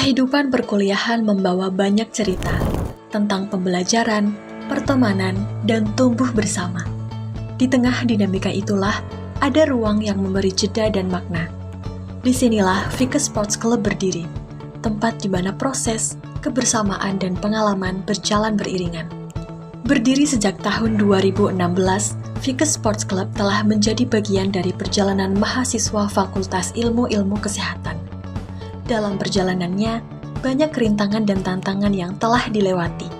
Kehidupan perkuliahan membawa banyak cerita tentang pembelajaran, pertemanan, dan tumbuh bersama. Di tengah dinamika itulah ada ruang yang memberi jeda dan makna. Disinilah Vikes Sports Club berdiri, tempat di mana proses, kebersamaan, dan pengalaman berjalan beriringan. Berdiri sejak tahun 2016, Vikes Sports Club telah menjadi bagian dari perjalanan mahasiswa Fakultas Ilmu-Ilmu Kesehatan. Dalam perjalanannya, banyak rintangan dan tantangan yang telah dilewati.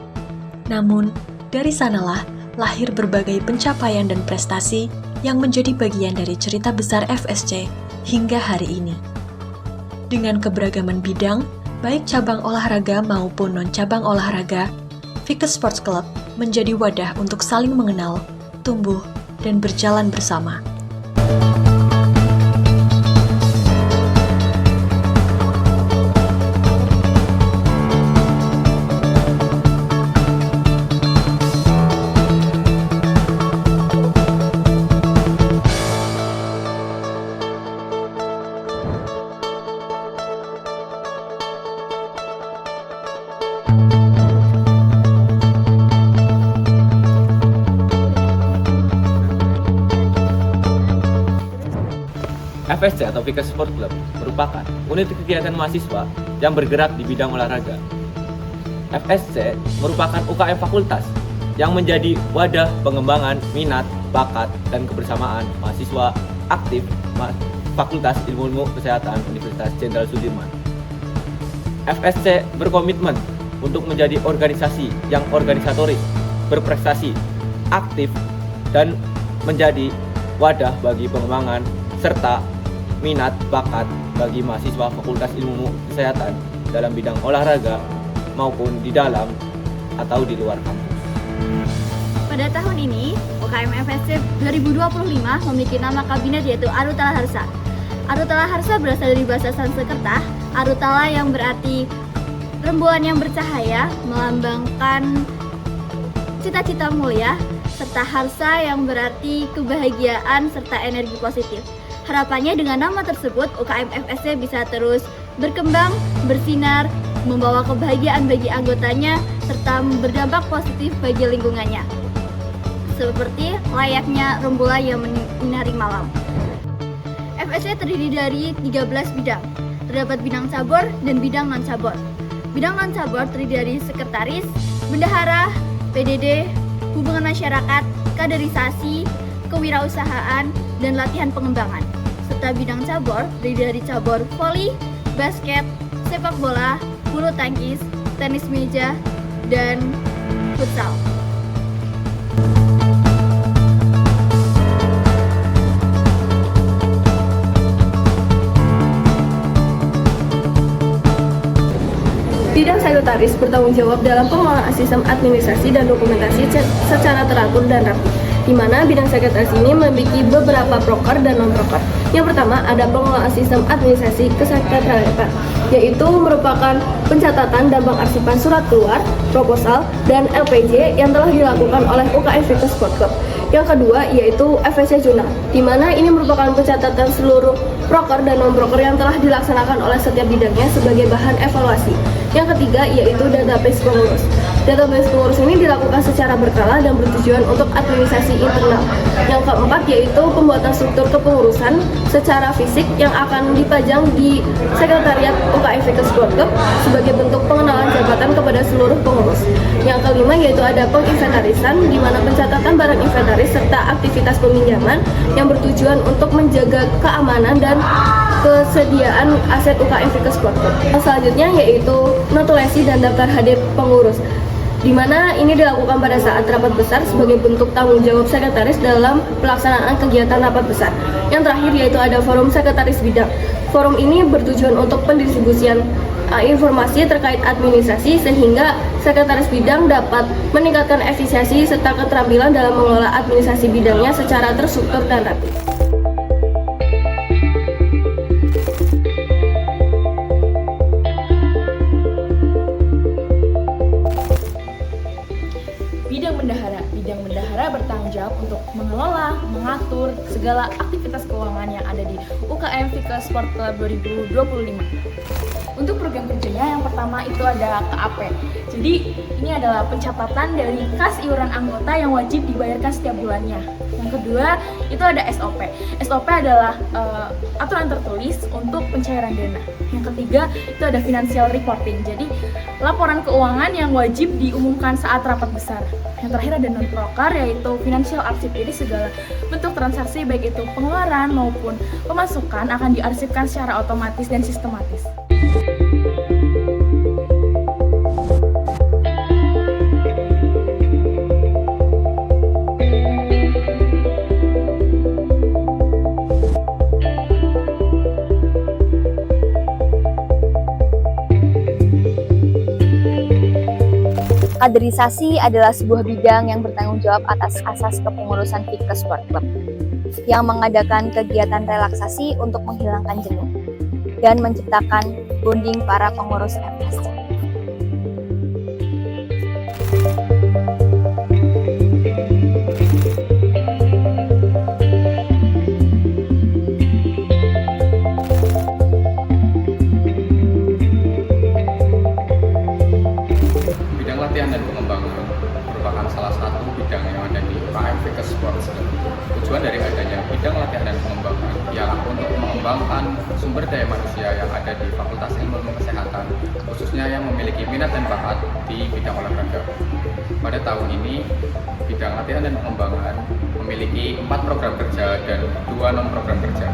Namun, dari sanalah lahir berbagai pencapaian dan prestasi yang menjadi bagian dari cerita besar FSC hingga hari ini. Dengan keberagaman bidang, baik cabang olahraga maupun non-cabang olahraga, Vikes Sports Club menjadi wadah untuk saling mengenal, tumbuh, dan berjalan bersama. FSC atau Vikes Sport Club merupakan unit kegiatan mahasiswa yang bergerak di bidang olahraga. FSC merupakan UKM fakultas yang menjadi wadah pengembangan minat, bakat, dan kebersamaan mahasiswa aktif Fakultas Ilmu-Ilmu Kesehatan Universitas Jenderal Sudirman. FSC berkomitmen untuk menjadi organisasi yang organisatoris, berprestasi, aktif, dan menjadi wadah bagi pengembangan serta minat bakat bagi mahasiswa Fakultas Ilmu Kesehatan dalam bidang olahraga maupun di dalam atau di luar kampus. Pada tahun ini, UKM FSC 2025 memiliki nama kabinet yaitu Arutala Harsa. Arutala Harsa berasal dari bahasa Sanskerta. Arutala yang berarti rembulan yang bercahaya, melambangkan cita-cita mulia, serta Harsa yang berarti kebahagiaan serta energi positif. Harapannya dengan nama tersebut, UKM FSC bisa terus berkembang, bersinar, membawa kebahagiaan bagi anggotanya, serta berdampak positif bagi lingkungannya. Seperti layaknya rembulan yang menyinari malam. FSC terdiri dari 13 bidang. Terdapat bidang cabur dan bidang non-cabur. Bidang non-cabur terdiri dari sekretaris, bendahara, PDD, hubungan masyarakat, kaderisasi, kewirausahaan, dan latihan pengembangan. Serta bidang cabur terdiri dari cabur voli, basket, sepak bola, bulu tangkis, tenis meja, dan futsal. Bidang sekretaris bertanggung jawab dalam pengelolaan sistem administrasi dan dokumentasi secara teratur dan rapi, di mana bidang sekretaris ini memiliki beberapa proker dan non-proker. Yang pertama ada pengelolaan sistem administrasi kesekretariatan, yaitu merupakan pencatatan dan pengarsipan surat keluar, proposal, dan LPJ yang telah dilakukan oleh UKM Vikes Sport Club. Yang kedua yaitu FSC Journal, di mana ini merupakan pencatatan seluruh proker dan non-proker yang telah dilaksanakan oleh setiap bidangnya sebagai bahan evaluasi. Yang ketiga yaitu database pengurus. Database pengurus ini dilakukan secara berkala dan bertujuan untuk administrasi internal. Yang keempat yaitu pembuatan struktur kepengurusan secara fisik yang akan dipajang di sekretariat UKM Vikes Sport Club sebagai bentuk pengenalan jabatan kepada seluruh pengurus. Yang kelima yaitu ada penginventarisan, di mana pencatatan barang inventaris serta aktivitas peminjaman yang bertujuan untuk menjaga keamanan dan kesediaan aset UKM Vikes Sport Club. Selanjutnya yaitu notulasi dan daftar hadir pengurus, di mana ini dilakukan pada saat rapat besar sebagai bentuk tanggung jawab sekretaris dalam pelaksanaan kegiatan rapat besar. Yang terakhir yaitu ada forum sekretaris bidang. Forum ini bertujuan untuk pendistribusian informasi terkait administrasi sehingga sekretaris bidang dapat meningkatkan efisiensi serta keterampilan dalam mengelola administrasi bidangnya secara terstruktur dan rapi. Bidang bendahara bertanggung jawab untuk mengelola, mengatur segala aktivitas keuangan yang ada di UKM Vikes Sport Club 2025. Untuk program kerjanya yang pertama itu ada KAP. Jadi ini adalah pencatatan dari kas iuran anggota yang wajib dibayarkan setiap bulannya. Yang kedua itu ada SOP. SOP adalah aturan tertulis untuk pencairan dana. Yang ketiga itu ada financial reporting. Jadi laporan keuangan yang wajib diumumkan saat rapat besar. Yang terakhir ada non-proker, yaitu financial arsip. Jadi segala bentuk transaksi baik itu pengeluaran maupun pemasukan akan diarsipkan secara otomatis dan sistematis. Kaderisasi adalah sebuah bidang yang bertanggung jawab atas asas kepengurusan Fitness Sport Club yang mengadakan kegiatan relaksasi untuk menghilangkan jenuh dan menciptakan bonding para pengurus FSC. Bidang latihan dan pengembangan merupakan salah satu bidang yang ada di UKM Fitness Sports Club. Tujuan dari adanya bidang latihan dan pengembangan ialah untuk mengembangkan sumber daya manusia yang ada di Fakultas Ilmu Kesehatan, khususnya yang memiliki minat dan bakat di bidang olahraga. Pada tahun ini, bidang latihan dan pengembangan memiliki 4 program kerja dan 2 non-program kerja.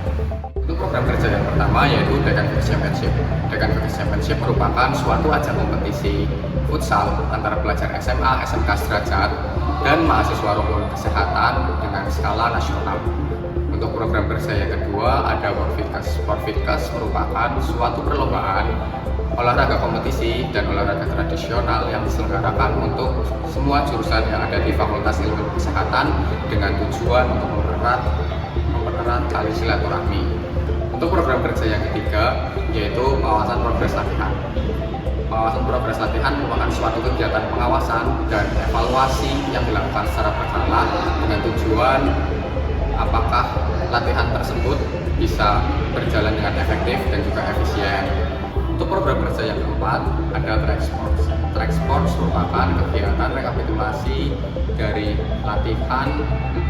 Untuk program kerja yang pertama yaitu Dekan Fitness Championship. Dekan Fitness Championship merupakan suatu ajang kompetisi futsal antara pelajar SMA, SMK sederajat, dan mahasiswa rukun kesehatan dengan skala nasional. Untuk program kerja yang kedua ada Worldfitness. Worldfitness merupakan suatu perlombaan olahraga kompetisi dan olahraga tradisional yang diselenggarakan untuk semua jurusan yang ada di Fakultas Ilmu Kesehatan dengan tujuan untuk mempererat tali silaturahmi. Untuk program kerja yang ketiga yaitu pengawasan progres latihan. Pengawasan progres latihan merupakan suatu kegiatan pengawasan dan evaluasi yang dilakukan secara berkala dengan tujuan apakah latihan tersebut bisa berjalan dengan efektif dan juga efisien. Untuk program kerja yang keempat ada Track Sports. Track Sports merupakan kegiatan rekapitulasi dari latihan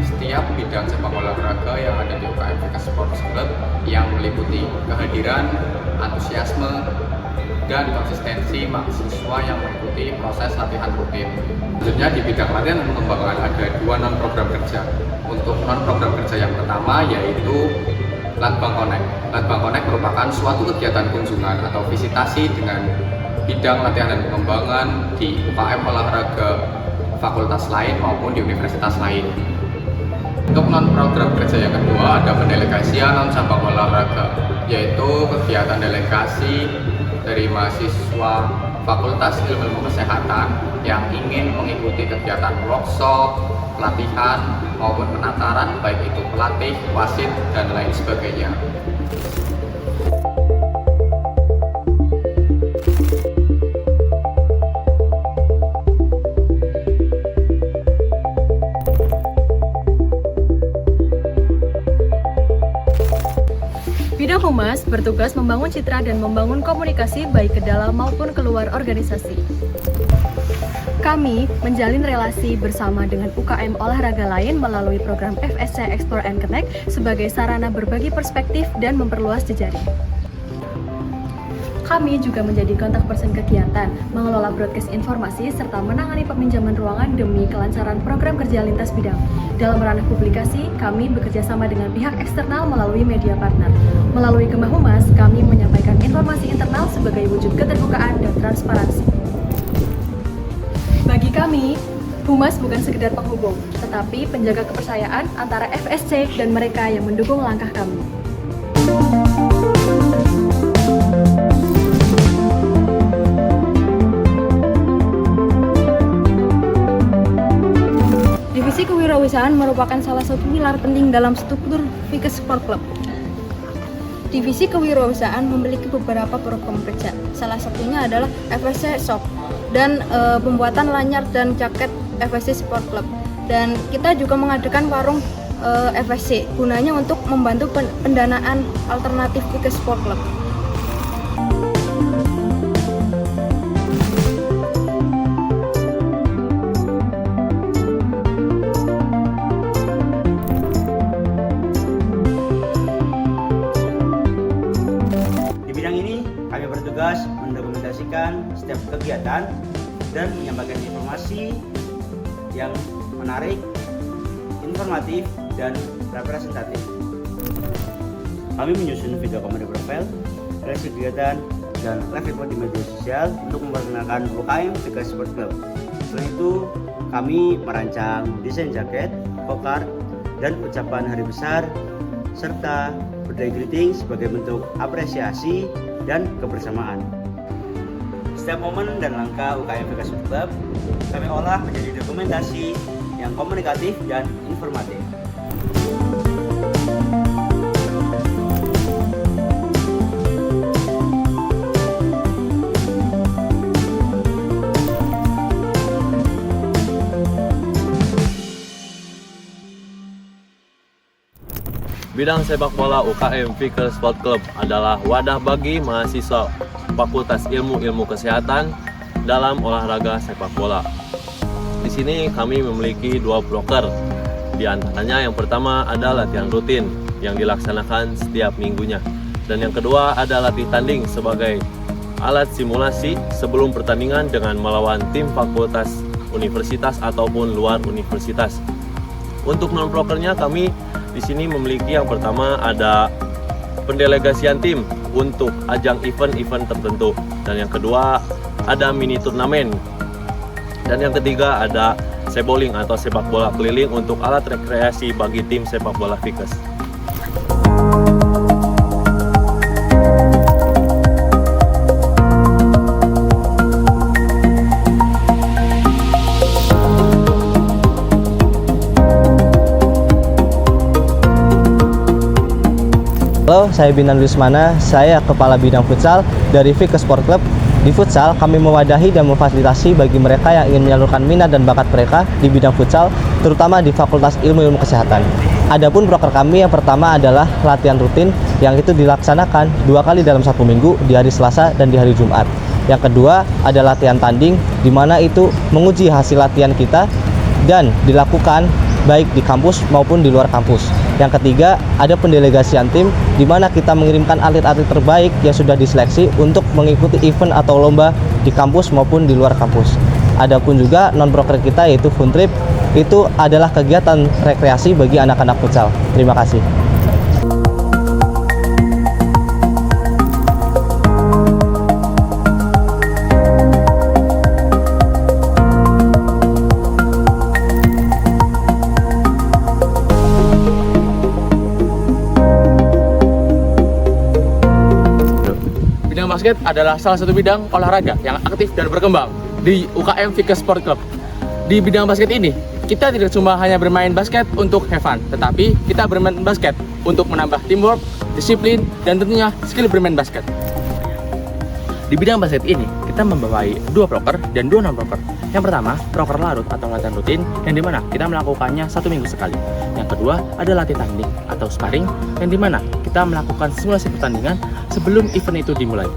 setiap bidang cabang olahraga yang ada di UKM Fitness Sports Club yang meliputi kehadiran, antusiasme, dan konsistensi mahasiswa yang mengikuti proses latihan rutin. Selanjutnya di bidang latihan dan pengembangan ada 2 non-program kerja. Untuk non-program kerja yang pertama yaitu Latbang Connect. Latbang Connect merupakan suatu kegiatan kunjungan atau visitasi dengan bidang latihan dan pengembangan di UKM olahraga fakultas lain maupun di universitas lain. Untuk non-program kerja yang kedua ada pendelegasian non-cabang olahraga, yaitu kegiatan delegasi dari mahasiswa Fakultas Ilmu Kesehatan yang ingin mengikuti kegiatan workshop, pelatihan, maupun penataran baik itu pelatih, wasit, dan lain sebagainya. Bidang Humas bertugas membangun citra dan membangun komunikasi baik ke dalam maupun keluar organisasi. Kami menjalin relasi bersama dengan UKM olahraga lain melalui program FSC Explore and Connect sebagai sarana berbagi perspektif dan memperluas jejaring. Kami juga menjadi kontak person kegiatan, mengelola broadcast informasi, serta menangani peminjaman ruangan demi kelancaran program kerja lintas bidang. Dalam ranah publikasi, kami bekerja sama dengan pihak eksternal melalui media partner. Melalui Kemah Humas, kami menyampaikan informasi internal sebagai wujud keterbukaan dan transparansi. Bagi kami, Humas bukan sekedar penghubung, tetapi penjaga kepercayaan antara FSC dan mereka yang mendukung langkah kami. Divisi kewirausahaan merupakan salah satu pilar penting dalam struktur Fitness Sport Club. Divisi kewirausahaan memiliki beberapa program kerja. Salah satunya adalah FSC Shop dan pembuatan lanyar dan jaket FSC Sport Club. Dan kita juga mengadakan warung FSC gunanya untuk membantu pendanaan alternatif Fitness Sport Club. menyaksikan setiap kegiatan dan menyampaikan informasi yang menarik, informatif, dan representatif. Kami menyusun video community profile, reaksi kegiatan, dan live report di media sosial untuk memperkenalkan UKM Vickers Sport Club. Selain itu, kami merancang desain jaket, pokar, dan ucapan hari besar, serta birthday greeting sebagai bentuk apresiasi dan kebersamaan. Setiap momen dan langkah UKM Vickers Sport Club kami olah menjadi dokumentasi yang komunikatif dan informatif. Bidang sepak bola UKM Vickers Sport Club adalah wadah bagi mahasiswa Fakultas Ilmu Kesehatan dalam olahraga sepak bola. Di sini kami memiliki 2 proker. Di antaranya yang pertama ada latihan rutin yang dilaksanakan setiap minggunya. Dan yang kedua ada latih tanding sebagai alat simulasi sebelum pertandingan dengan melawan tim fakultas, universitas ataupun luar universitas. Untuk non-prokernya kami di sini memiliki yang pertama ada pendelegasian tim untuk ajang event-event tertentu, dan yang kedua ada mini turnamen, dan yang ketiga ada seboling atau sepak bola keliling untuk alat rekreasi bagi tim sepak bola Vickers. Halo, saya Binan Lusmana, saya Kepala Bidang Futsal dari Vickers Sport Club. Di futsal, kami mewadahi dan memfasilitasi bagi mereka yang ingin menyalurkan minat dan bakat mereka di bidang futsal, terutama di Fakultas Ilmu Kesehatan. Adapun proker kami yang pertama adalah latihan rutin, yang itu dilaksanakan 2 kali dalam 1 minggu, di hari Selasa dan di hari Jumat. Yang kedua ada latihan tanding, di mana itu menguji hasil latihan kita dan dilakukan baik di kampus maupun di luar kampus. Yang ketiga, ada pendelegasian tim di mana kita mengirimkan atlet-atlet terbaik yang sudah diseleksi untuk mengikuti event atau lomba di kampus maupun di luar kampus. Adapun juga non-proker kita yaitu Fun Trip, itu adalah kegiatan rekreasi bagi anak-anak futsal. Terima kasih. Basket adalah salah satu bidang olahraga yang aktif dan berkembang di UKM Vickers Sport Club. Di bidang basket ini, kita tidak cuma hanya bermain basket untuk have fun, tetapi kita bermain basket untuk menambah teamwork, disiplin, dan tentunya skill bermain basket. Di bidang basket ini, kita membawai 2 proker dan 2 non-proker. Yang pertama, proker larut atau latihan rutin, yang dimana kita melakukannya 1 minggu sekali. Yang kedua, ada latih tanding atau sparring, yang dimana kita melakukan simulasi pertandingan sebelum event itu dimulai.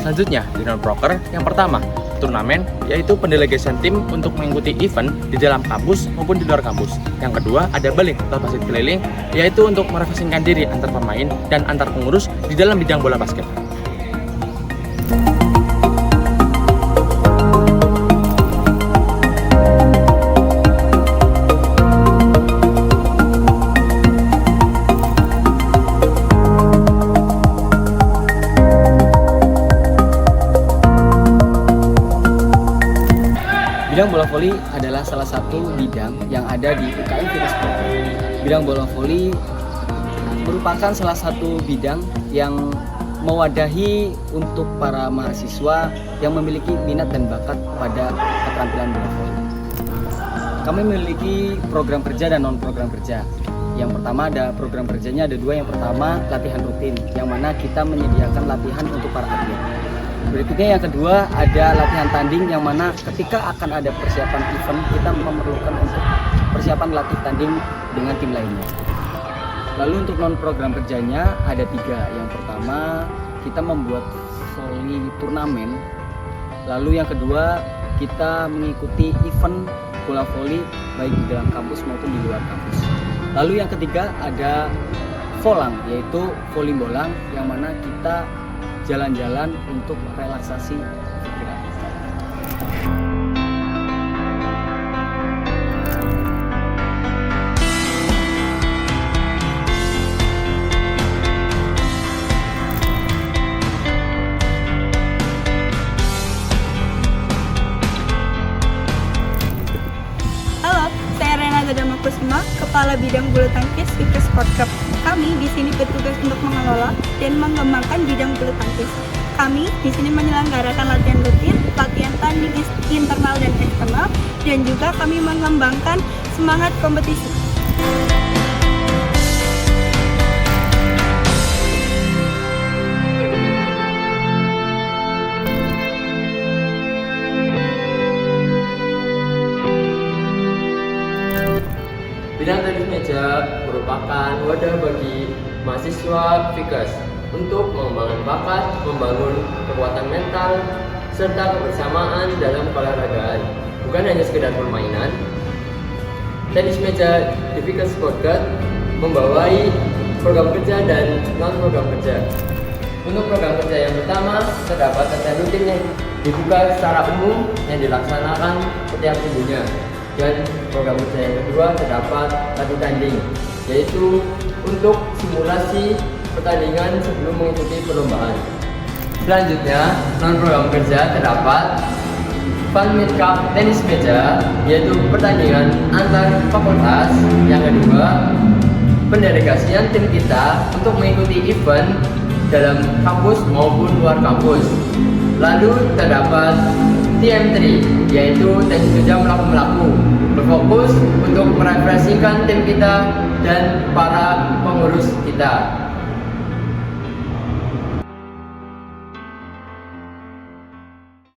Selanjutnya, di non-proker, yang pertama, turnamen, yaitu pendelegasian tim untuk mengikuti event di dalam kampus maupun di luar kampus. Yang kedua, ada balik atau basket keliling, yaitu untuk merefreshingkan diri antar pemain dan antar pengurus di dalam bidang bola basket. Bidang bola voli adalah salah satu bidang yang ada di UKM Vickers Sport Club. Bidang bola voli merupakan salah satu bidang yang mewadahi untuk para mahasiswa yang memiliki minat dan bakat pada keterampilan bola voli. Kami memiliki program kerja dan non-program kerja. Yang pertama ada program kerjanya ada 2. Yang pertama latihan rutin, yang mana kita menyediakan latihan untuk para atlet. Berikutnya yang kedua ada latihan tanding, yang mana ketika akan ada persiapan event kita memerlukan untuk persiapan latih tanding dengan tim lainnya. Lalu untuk non-program kerjanya ada 3. Yang pertama kita membuat voli turnamen. Lalu yang kedua kita mengikuti event bola voli baik di dalam kampus maupun di luar kampus. Lalu yang ketiga ada volang, yaitu voli bolang, yang mana kita jalan-jalan untuk relaksasi pikiran. Halo, saya Renata Damakusuma, Kepala Bidang Bulu Tangkis Vickers Sport Club. Kami di sini bertugas untuk mengelola dan mengembangkan bidang bulu tangkis. Kami di sini menyelenggarakan latihan rutin, latihan tanding internal dan eksternal, dan juga kami mengembangkan semangat kompetisi. Bidang tenis meja merupakan wadah bagi mahasiswa Vickers untuk mengembangkan bakat, membangun kekuatan mental, serta kebersamaan dalam olahragaan. Bukan hanya sekedar permainan, tenis meja di Vickers Sport Club membawai program kerja dan non-program kerja. Untuk program kerja yang pertama, terdapat latihan rutin yang dibuka secara umum yang dilaksanakan setiap minggunya. Dan program kerja yang kedua terdapat latihan tanding, yaitu untuk simulasi pertandingan sebelum mengikuti perlombaan. Selanjutnya, non-program kerja terdapat Fun Meet Cup tenis meja, yaitu pertandingan antar fakultas. Yang kedua, pendelegasian tim kita untuk mengikuti event dalam kampus maupun luar kampus. Lalu terdapat TM3, yaitu tenis meja melaku-melaku, berfokus untuk merefleksikan tim kita dan para pengurus kita.